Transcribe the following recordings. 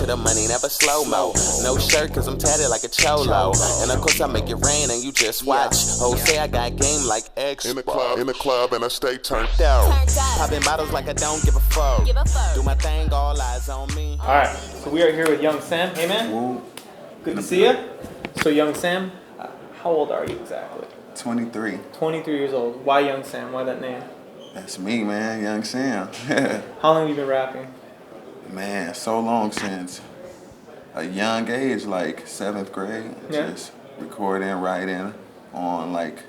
to the money, never slow-mo. No shirt, cause I'm tatted like a cholo. And of course I make it rain and you just watch. Hoes say I got game like X. In the club, and I stay turned out. Popping bottles like I don't give a fuck. Do my thing, all eyes on me. Alright, so we are here with Young Sam. Hey man. Woo. Good to see you. So Young Sam, how old are you exactly? 23. 23 years old. Why Young Sam? Why that name? That's me, man, Young Sam. How long have you been rapping? Man, so long, since a young age, like 7th grade. Yeah. Just recording, writing on like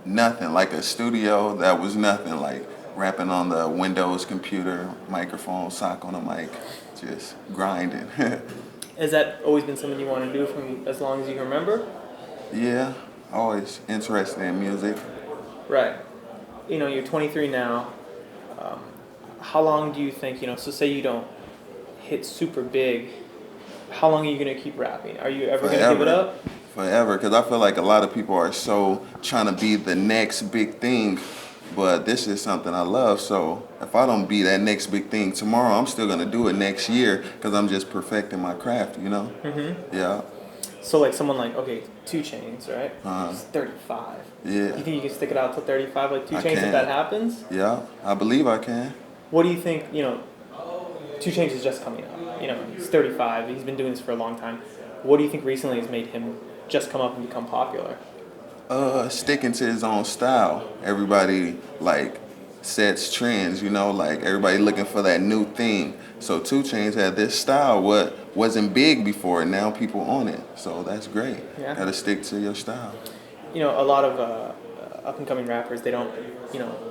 nothing, like a studio that was nothing, like rapping on the Windows computer, microphone, sock on a mic, just grinding. Has that always been something you want to do from as long as you can remember? Yeah, always interested in music. Right. You know, you're 23 now. How long do you think, so say you don't hit super big, how long are you going to keep rapping? Are you ever going to give it up? Forever, because I feel like a lot of people are so trying to be the next big thing, but this is something I love, so if I don't be that next big thing tomorrow, I'm still going to do it next year because I'm just perfecting my craft, you know? Mm-hmm. Yeah. So like someone like, 2 Chainz, right? He's 35. Yeah. You think you can stick it out till 35 like 2 Chainz if can. that happens? Yeah, I believe I can. What do you think, 2 Chainz is just coming up. He's 35. He's been doing this for a long time. What do you think recently has made him just come up and become popular? Sticking to his own style. Everybody like sets trends, like everybody looking for that new thing. So 2 Chainz had this style what wasn't big before, and now people own it. So that's great. Yeah. Gotta stick to your style. A lot of up and coming rappers, they don't,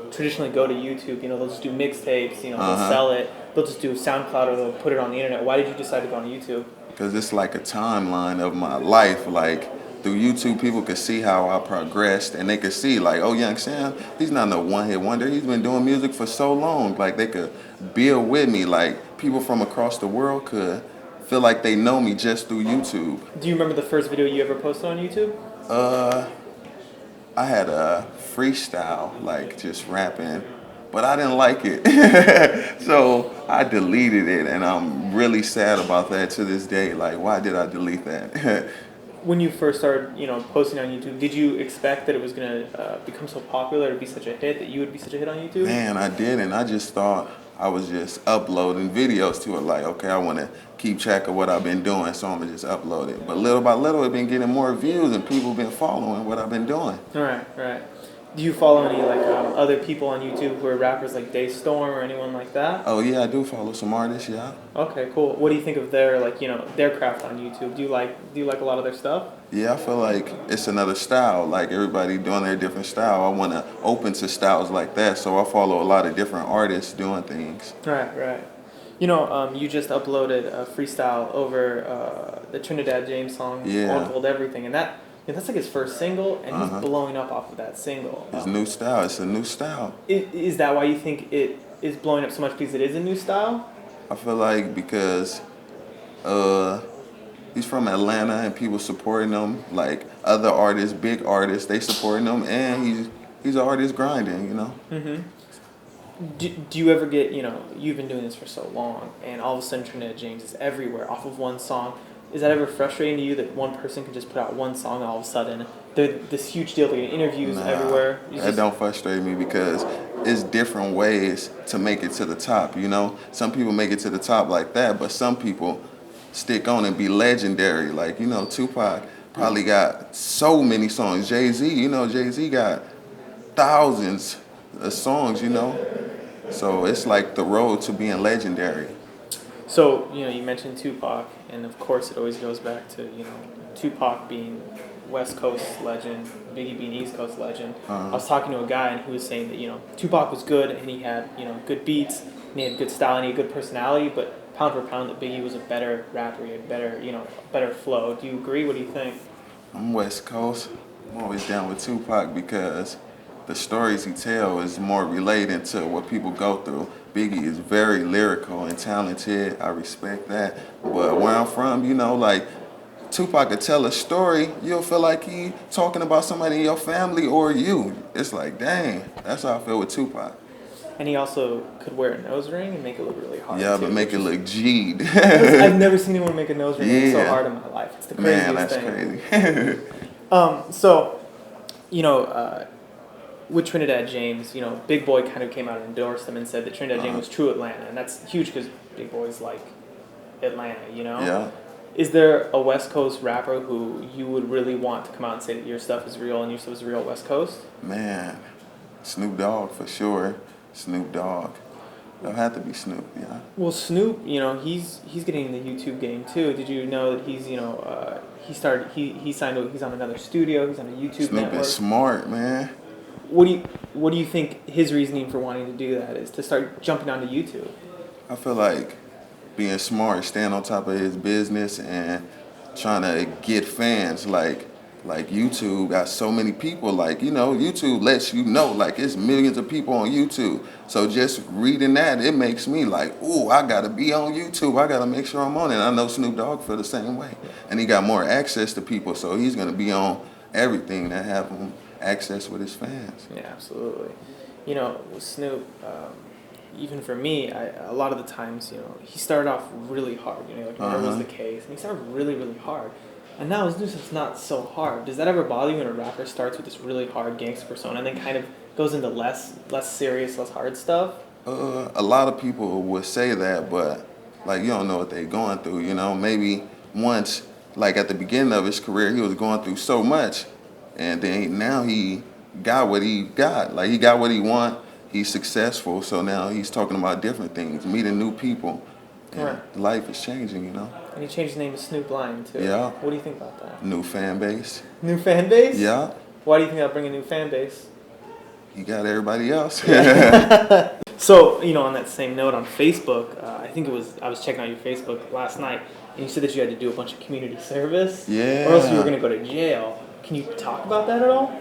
traditionally go to YouTube. They'll just do mixtapes. They'll sell it. They'll just do SoundCloud or they'll put it on the internet. Why did you decide to go on YouTube? Because it's like a timeline of my life. Like through YouTube, people could see how I progressed, and they could see like, oh, Young Sam, he's not no one-hit wonder. He's been doing music for so long. Like they could build with me. Like people from across the world could feel like they know me just through YouTube. Do you remember the first video you ever posted on YouTube? I had a freestyle, like just rapping, but I didn't like it. So I deleted it, and I'm really sad about that to this day. Like, why did I delete that? When you first started, posting on YouTube, did you expect that it was going to become so popular, to be such a hit, that you would be such a hit on YouTube? Man, I didn't. I just thought I was just uploading videos to it. Like, okay, I want to keep track of what I've been doing, so I'm going to just upload it. But little by little, it's been getting more views, and people been following what I've been doing. Right. Do you follow any other people on YouTube who are rappers like Daystorm or anyone like that? Oh yeah, I do follow some artists. Yeah. Okay, cool. What do you think of their their craft on YouTube? Do you like a lot of their stuff? Yeah, I feel like it's another style. Like everybody doing their different style. I want to open to styles like that, so I follow a lot of different artists doing things. Right. You just uploaded a freestyle over the Trinidad James song, Yeah. All Told Everything, and that's like his first single, and he's blowing up off of that single. It's new style. It's a new style. Is that why you think it is blowing up so much, because it is a new style? I feel like because he's from Atlanta and people supporting him, like other artists, big artists, they supporting him, and he's an artist grinding, Mm-hmm. Do you ever get, you've been doing this for so long, and all of a sudden Trinidad James is everywhere off of one song. Is that ever frustrating to you that one person can just put out one song and all of a sudden they're this huge deal, they get interviews everywhere? That don't frustrate me because it's different ways to make it to the top, Some people make it to the top like that, but some people stick on and be legendary. Like, Tupac probably got so many songs. Jay-Z, Jay-Z got thousands of songs, So it's like the road to being legendary. So, you mentioned Tupac, and of course it always goes back to, Tupac being West Coast legend, Biggie being East Coast legend. I was talking to a guy, and he was saying that, Tupac was good, and he had, good beats, and he had good style, and he had good personality, but pound for pound, that Biggie was a better rapper, he had better flow. Do you agree? What do you think? I'm West Coast. I'm always down with Tupac because the stories he tells is more related to what people go through. Biggie is very lyrical and talented. I respect that. But where I'm from, like Tupac could tell a story, you'll feel like he talking about somebody in your family or you. It's like, dang, that's how I feel with Tupac. And he also could wear a nose ring and make it look really hard. Yeah, too, but make it look G'd. I've never seen anyone make a nose ring look so Yeah. hard in my life. It's the craziest Man, that's thing. crazy. So, you know, with Trinidad James, you know, Big Boy kind of came out and endorsed him and said that Trinidad James was true Atlanta, and that's huge because Big Boy's like Atlanta, you know? Yeah. Is there a West Coast rapper who you would really want to come out and say that your stuff is real and your stuff is real West Coast? Man, Snoop Dogg for sure. Snoop Dogg. It'll have to be Snoop, yeah. Well, Snoop, you know, he's getting in the YouTube game too. Did you know that he's, you know, he's on another studio. He's on a YouTube Snoop network. is smart, man. What do you think his reasoning for wanting to do that is, to start jumping onto YouTube? I feel like being smart, staying on top of his business and trying to get fans. Like YouTube got so many people, like, you know, YouTube lets you know, like, it's millions of people on YouTube. So just reading that, it makes me like, ooh, I gotta be on YouTube. I gotta make sure I'm on it. I know Snoop Dogg feel the same way. And he got more access to people, so he's gonna be on everything that have him access with his fans. Yeah, absolutely. You know, with Snoop, even for me, a lot of the times, you know, he started off really hard. You know, like that was the case, and he started really, really hard. And now his news is not so hard. Does that ever bother you when a rapper starts with this really hard gangster persona and then kind of goes into less serious, less hard stuff? A lot of people would say that, but like, you don't know what they're going through, you know? Maybe once, like at the beginning of his career, he was going through so much, and then now he got what he got. Like, he got what he want. He's successful, so now he's talking about different things, meeting new people. And Right. life is changing, you know? And he changed his name to Snowblind too. Yeah. What do you think about that? New fan base. New fan base? Yeah. Why do you think that'll bring a new fan base? He got everybody else. So, you know, on that same note, on Facebook, I was checking out your Facebook last night, and you said that you had to do a bunch of community service. Yeah. Or else you were going to go to jail. Can you talk about that at all?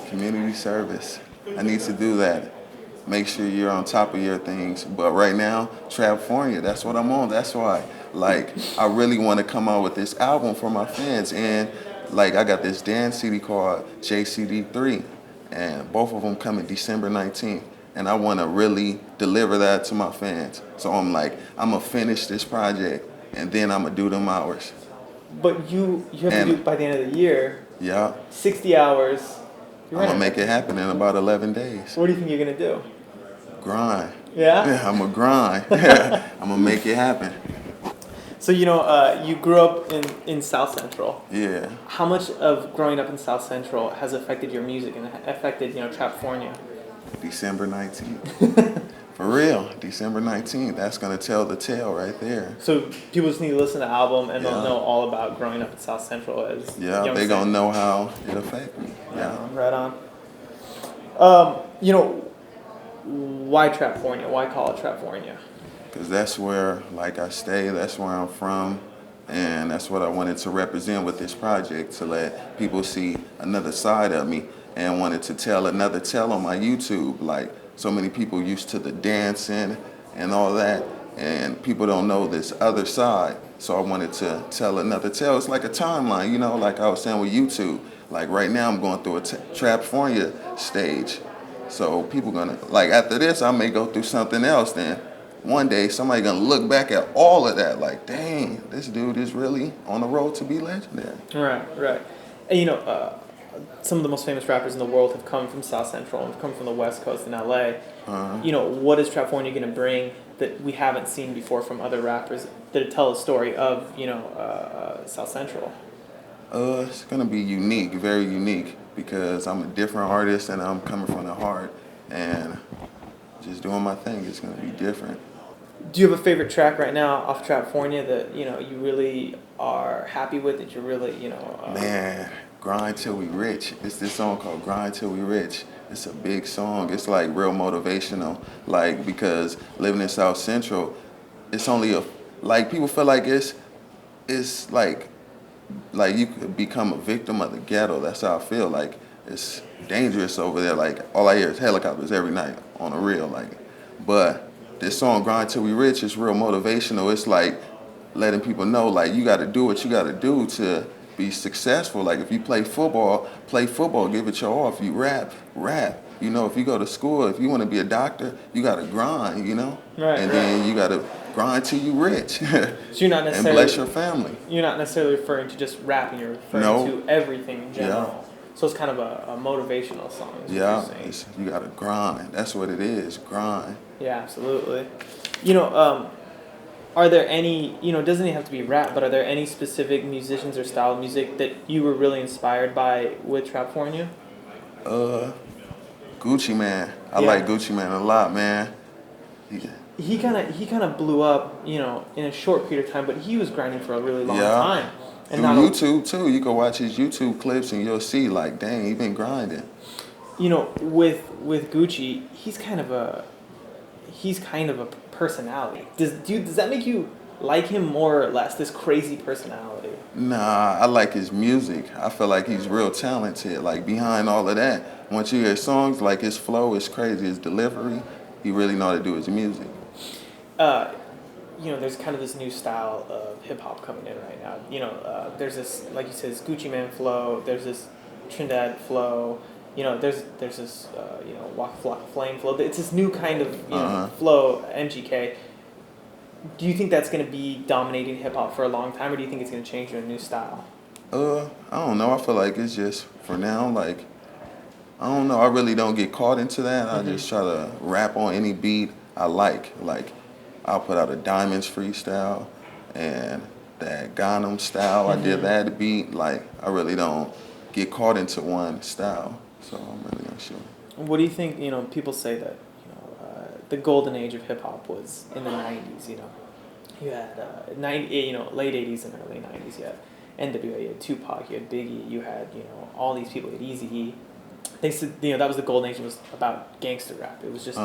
Community service. I need to do that. Make sure you're on top of your things. But right now, Trapfornia, that's what I'm on. That's why. Like, I really want to come out with this album for my fans. And, like, I got this dance CD called JCD3. And both of them come in December 19th. And I want to really deliver that to my fans. So I'm like, I'm going to finish this project, and then I'm going to do them hours. But you have to do it by the end of the year. Yeah. 60 hours. I'm going to make it happen in about 11 days. What do you think you're going to do? Grind. Yeah? I'm going to grind. I'm going to make it happen. So, you know, you grew up in South Central. Yeah. How much of growing up in South Central has affected your music and affected, you know, Trapfornia? December 19th. For real, December 19th. That's going to tell the tale right there. So people just need to listen to the album and they'll Yeah. know all about growing up in South Central as Yeah, young they going to Sam. know how it affected me. Yeah. Right on. You know, why Trapfornia? Why call it Trapfornia? Because that's where, like, I stay. That's where I'm from. And that's what I wanted to represent with this project, to let people see another side of me, and wanted to tell another tale on my YouTube. Like, so many people used to the dancing and all that, and people don't know this other side. So I wanted to tell another tale. It's like a timeline, you know, like I was saying with YouTube. Like right now I'm going through a Trapfornia stage. So people gonna, like after this I may go through something else, then one day somebody gonna look back at all of that like, dang, this dude is really on the road to be legendary. Right. And you know, some of the most famous rappers in the world have come from South Central and have come from the West Coast in LA. You know, what is Trapfornia going to bring that we haven't seen before from other rappers that tell a story of, you know, South Central? It's gonna be unique, very unique, because I'm a different artist and I'm coming from the heart and just doing my thing. It's gonna be different. Do you have a favorite track right now off Trapfornia that, you know, you really are happy with, that you're really, you know... Man, Grind Till We Rich. It's this song called Grind Till We Rich. It's a big song. It's like real motivational. Like, because living in South Central, it's only like people feel like it's like you could become a victim of the ghetto. That's how I feel. Like, it's dangerous over there. Like, all I hear is helicopters every night on the real. Like, but this song Grind Till We Rich is real motivational. It's like letting people know, like, you got to do what you got to do to be successful. Like if you play football, give it your all. If you rap. You know, if you go to school, if you want to be a doctor, you got to grind, you know? Right. And then you got to grind till you rich. So you're not necessarily... And bless your family. You're not necessarily referring to just rapping, you're referring to everything in general. Yeah. So it's kind of a motivational song. Yeah, you got to grind. That's what it is, grind. Yeah, absolutely. You know, are there any, you know, it doesn't even have to be rap, but are there any specific musicians or style of music that you were really inspired by with Trapfornia? Gucci Mane. I like Gucci Mane a lot, man. He kind of blew up, you know, in a short period of time, but he was grinding for a really long time. And through YouTube too. You can watch his YouTube clips and you'll see, like, dang, he been grinding. You know, with Gucci, he's kind of a personality. Does that make you like him more or less? This crazy personality. Nah, I like his music. I feel like he's real talented. Like behind all of that, once you hear songs, like his flow is crazy, his delivery, he really know how to do his music. You know, there's kind of this new style of hip hop coming in right now. You know, there's this, like you said, this Gucci Mane flow. There's this Trinidad flow. You know, there's this you know, Walk Flame flow. It's this new kind of flow, MGK. Do you think that's going to be dominating hip hop for a long time, or do you think it's going to change to a new style? I don't know. I feel like it's just for now. Like, I don't know. I really don't get caught into that. I just try to rap on any beat I like. Like, I'll put out a Diamonds freestyle and that Gangnam style. I did that beat. Like, I really don't get caught into one style. So I'm really not sure. What do you think? You know, people say that, you know, the golden age of hip hop was in the '90s. You know, you had late '80s and early '90s. You had NWA, you had Tupac, you had Biggie, you had, you know, all these people. You had Eazy-E. They said, you know, that was the golden age. It was about gangster rap. It was just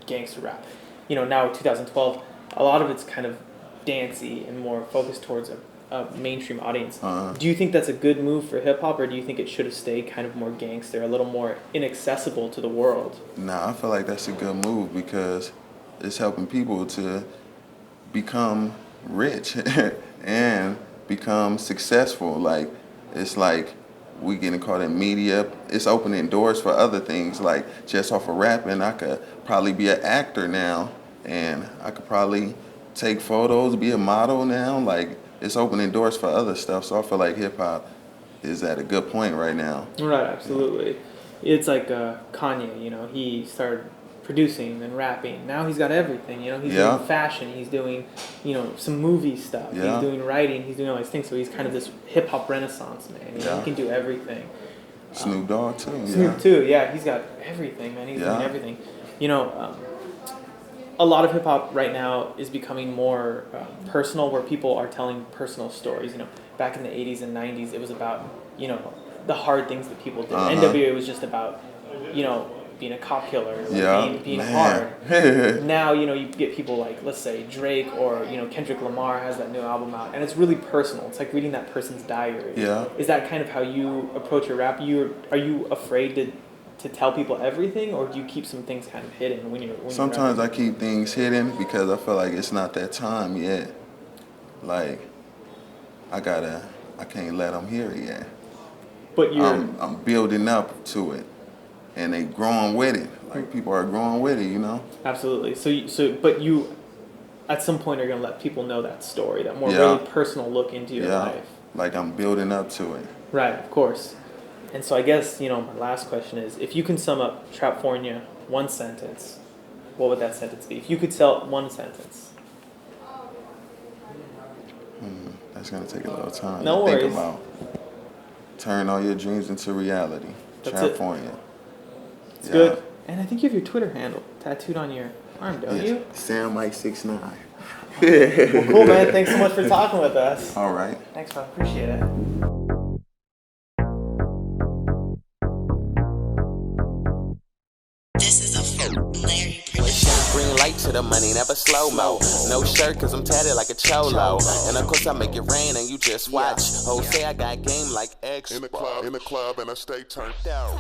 gangster rap. You know, now 2012, a lot of it's kind of dancey and more focused towards a mainstream audience. Do you think that's a good move for hip hop, or do you think it should have stayed kind of more gangster, a little more inaccessible to the world? Nah, I feel like that's a good move because it's helping people to become rich and become successful. Like, it's like we getting caught in media. It's opening doors for other things. Like, just off of rapping, I could probably be an actor now, and I could probably take photos, be a model now. Like, it's opening doors for other stuff. So I feel like hip hop is at a good point right now. Right, absolutely. It's like Kanye, you know, he started producing and rapping. Now he's got everything, you know. He's doing fashion, he's doing, you know, some movie stuff. He's doing writing, he's doing all these things. So he's kind of this hip hop renaissance man. You know, he can do everything. Snoop Dogg too. Snoop too, yeah. He's got everything, man. He's doing everything. You know, a lot of hip hop right now is becoming more personal, where people are telling personal stories. You know, back in the '80s and '90s, it was about, you know, the hard things that people did. NWA was just about, you know, being a cop killer, being hard. Now, you know, you get people like, let's say, Drake or, you know, Kendrick Lamar has that new album out, and it's really personal. It's like reading that person's diary. Yeah. Is that kind of how you approach your rap? Are you afraid to tell people everything, or do you keep some things kind of hidden when you're Sometimes I keep things hidden because I feel like it's not that time yet. Like, I can't let them hear it yet. But I'm building up to it, and they growing with it. Like, people are growing with it, you know. Absolutely. But you, at some point, are gonna let people know that story, that more really personal look into your life. Like, I'm building up to it. Right, of course. And so I guess, you know, my last question is, if you can sum up Trapfornia one sentence, what would that sentence be? If you could tell it one sentence. That's gonna take a little time to think about. Turn all your dreams into reality. That's Trapfornia. It's good. And I think you have your Twitter handle tattooed on your arm, don't you? Sam Mike 69. Well, cool, man. Thanks so much for talking with us. All right. Thanks, man. Appreciate it. Green light to the money, never slow-mo. No shirt, cause I'm tatted like a cholo. And of course I make it rain and you just watch. Hoes say I got game like X. In the club and I stay turned out.